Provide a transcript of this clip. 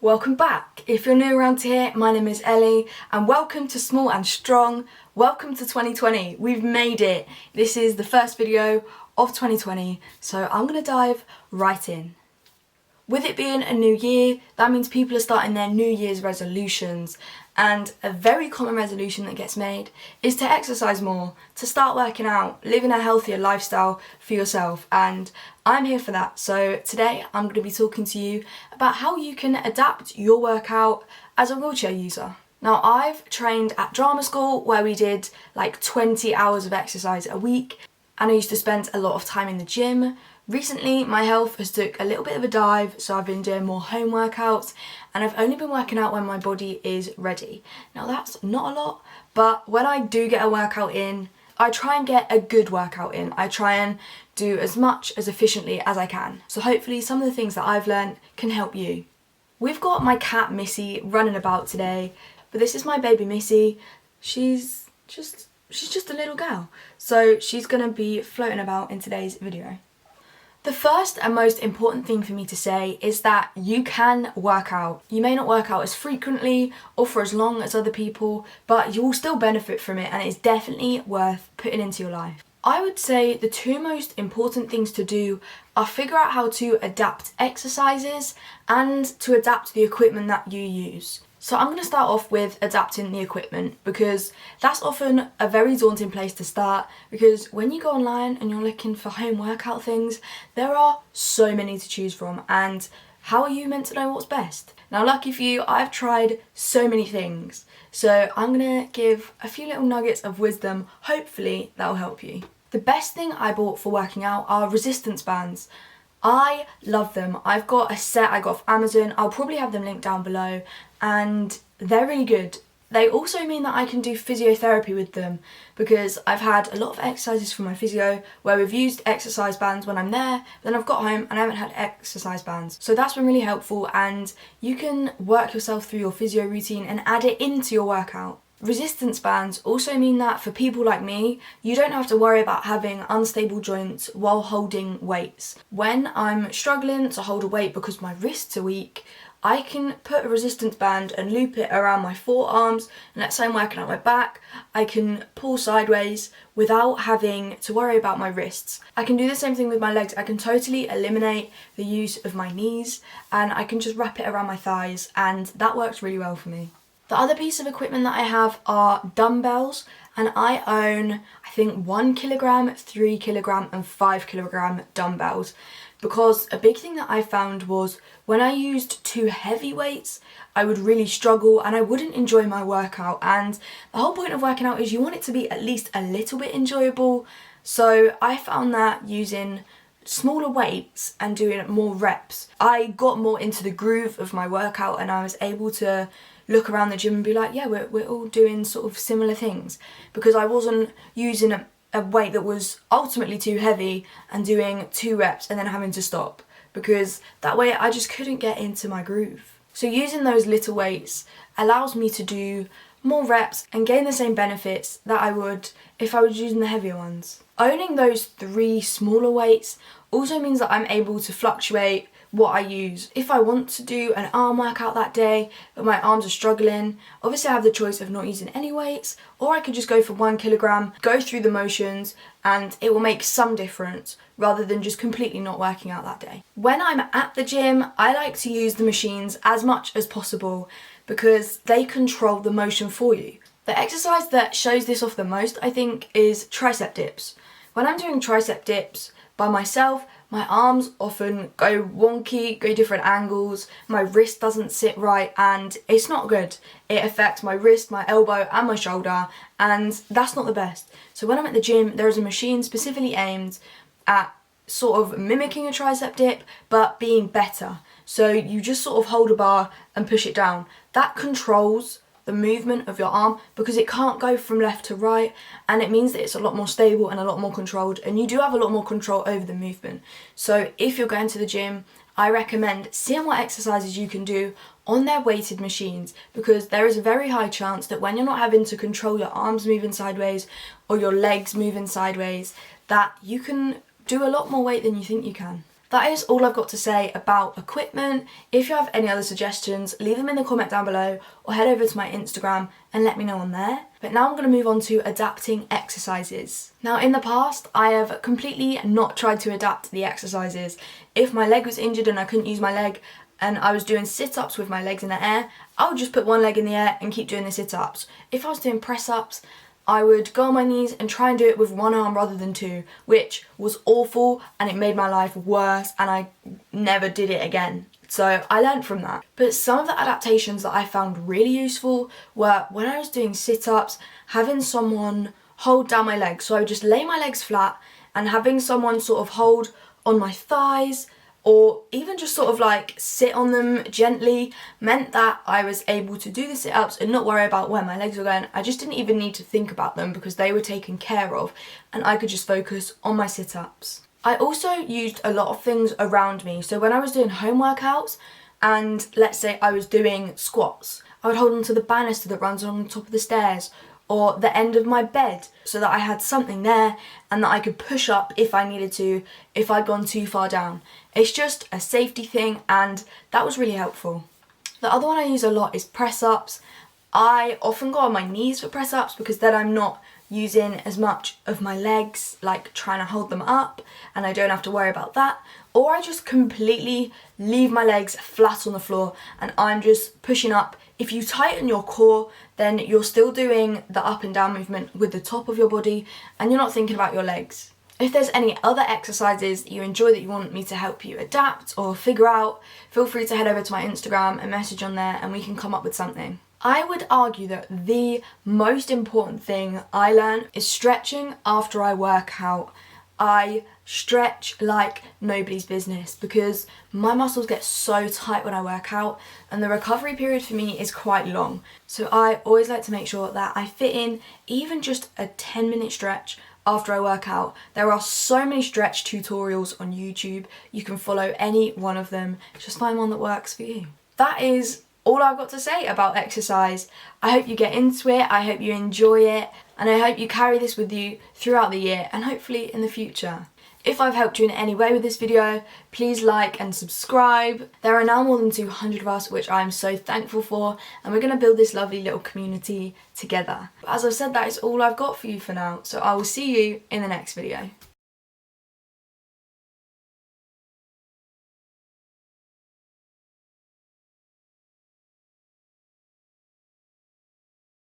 Welcome back. If you're new around here, my name is Ellie and welcome to Small and Strong. Welcome to 2020. We've made it. This is the first video of 2020, so I'm going to dive right in. With it being a new year, that means people are starting their New Year's resolutions, and a very common resolution that gets made is to exercise more, to start working out, living a healthier lifestyle for yourself, and I'm here for that. So today I'm going to be talking to you about how you can adapt your workout as a wheelchair user. Now, I've trained at drama school where we did like 20 hours of exercise a week, and I used to spend a lot of time in the gym. Recently, my health has took a little bit of a dive, so I've been doing more home workouts, and I've only been working out when my body is ready. Now, that's not a lot, but when I do get a workout in, I try and get a good workout in. I try and do as much as efficiently as I can. So hopefully some of the things that I've learned can help you. We've got my cat Missy running about today, but this is my baby Missy. She's just a little girl. So she's gonna be floating about in today's video. The first and most important thing for me to say is that you can work out. You may not work out as frequently or for as long as other people, but you will still benefit from it, and it's definitely worth putting into your life. I would say the two most important things to do are figure out how to adapt exercises and to adapt the equipment that you use. So I'm going to start off with adapting the equipment, because that's often a very daunting place to start, because when you go online and you're looking for home workout things, there are so many to choose from, and how are you meant to know what's best? Now, lucky for you, I've tried so many things, so I'm going to give a few little nuggets of wisdom. Hopefully that will help you. The best thing I bought for working out are resistance bands. I love them. I've got a set I got off Amazon. I'll probably have them linked down below, and they're really good. They also mean that I can do physiotherapy with them, because I've had a lot of exercises from my physio where we've used exercise bands when I'm there, then I've got home and I haven't had exercise bands. So that's been really helpful, and you can work yourself through your physio routine and add it into your workout. Resistance bands also mean that for people like me, you don't have to worry about having unstable joints while holding weights. When I'm struggling to hold a weight because my wrists are weak, I can put a resistance band and loop it around my forearms, and let's say I'm working out my back, I can pull sideways without having to worry about my wrists. I can do the same thing with my legs. I can totally eliminate the use of my knees, and I can just wrap it around my thighs, and that works really well for me. The other piece of equipment that I have are dumbbells, and I own, I think, 1 kilogram, 3 kilogram and 5 kilogram dumbbells, because a big thing that I found was when I used too heavy weights, I would really struggle and I wouldn't enjoy my workout, and the whole point of working out is you want it to be at least a little bit enjoyable. So I found that using smaller weights and doing more reps, I got more into the groove of my workout, and I was able to look around the gym and be like, yeah, we're all doing sort of similar things, because I wasn't using a weight that was ultimately too heavy and doing 2 reps and then having to stop, because that way I just couldn't get into my groove. So using those little weights allows me to do more reps and gain the same benefits that I would if I was using the heavier ones. Owning those 3 smaller weights also means that I'm able to fluctuate what I use. If I want to do an arm workout that day but my arms are struggling, obviously I have the choice of not using any weights, or I could just go for 1 kilogram, go through the motions, and it will make some difference rather than just completely not working out that day. When I'm at the gym, I like to use the machines as much as possible, because they control the motion for you. The exercise that shows this off the most, I think, is tricep dips. When I'm doing tricep dips by myself, my arms often go wonky, go different angles, my wrist doesn't sit right, and it's not good. It affects my wrist, my elbow and my shoulder, and that's not the best. So when I'm at the gym, there is a machine specifically aimed at sort of mimicking a tricep dip but being better. So you just sort of hold a bar and push it down. That controls the movement of your arm, because it can't go from left to right, and it means that it's a lot more stable and a lot more controlled, and you do have a lot more control over the movement. So if you're going to the gym, I recommend seeing what exercises you can do on their weighted machines, because there is a very high chance that when you're not having to control your arms moving sideways or your legs moving sideways, that you can do a lot more weight than you think you can. That is all I've got to say about equipment. If you have any other suggestions, leave them in the comment down below or head over to my Instagram and let me know on there. But now I'm going to move on to adapting exercises. Now in the past, I have completely not tried to adapt the exercises. If my leg was injured and I couldn't use my leg and I was doing sit-ups with my legs in the air, I would just put one leg in the air and keep doing the sit-ups. If I was doing press-ups, I would go on my knees and try and do it with one arm rather than two, which was awful and it made my life worse and I never did it again. So I learned from that. But some of the adaptations that I found really useful were when I was doing sit-ups, having someone hold down my legs. So I would just lay my legs flat and having someone sort of hold on my thighs or even just sort of like sit on them gently meant that I was able to do the sit-ups and not worry about where my legs were going. I just didn't even need to think about them because they were taken care of and I could just focus on my sit-ups. I also used a lot of things around me. So when I was doing home workouts and let's say I was doing squats, I would hold onto the banister that runs on top of the stairs or the end of my bed so that I had something there and that I could push up if I needed to, if I'd gone too far down. It's just a safety thing and that was really helpful. The other one I use a lot is press-ups. I often go on my knees for press-ups because then I'm not using as much of my legs, like trying to hold them up, and I don't have to worry about that. Or I just completely leave my legs flat on the floor and I'm just pushing up. If you tighten your core, then you're still doing the up and down movement with the top of your body and you're not thinking about your legs. If there's any other exercises that you enjoy that you want me to help you adapt or figure out, feel free to head over to my Instagram and message on there and we can come up with something. I would argue that the most important thing I learned is stretching after I work out. I stretch like nobody's business because my muscles get so tight when I work out and the recovery period for me is quite long. So I always like to make sure that I fit in even just a 10-minute stretch after I work out. There are so many stretch tutorials on YouTube. You can follow any one of them. Just find one that works for you. That is all I've got to say about exercise. I hope you get into it, I hope you enjoy it, and I hope you carry this with you throughout the year and hopefully in the future. If I've helped you in any way with this video, please like and subscribe. There are now more than 200 of us, which I'm so thankful for, and we're going to build this lovely little community together. But as I've said, that is all I've got for you for now, so I will see you in the next video.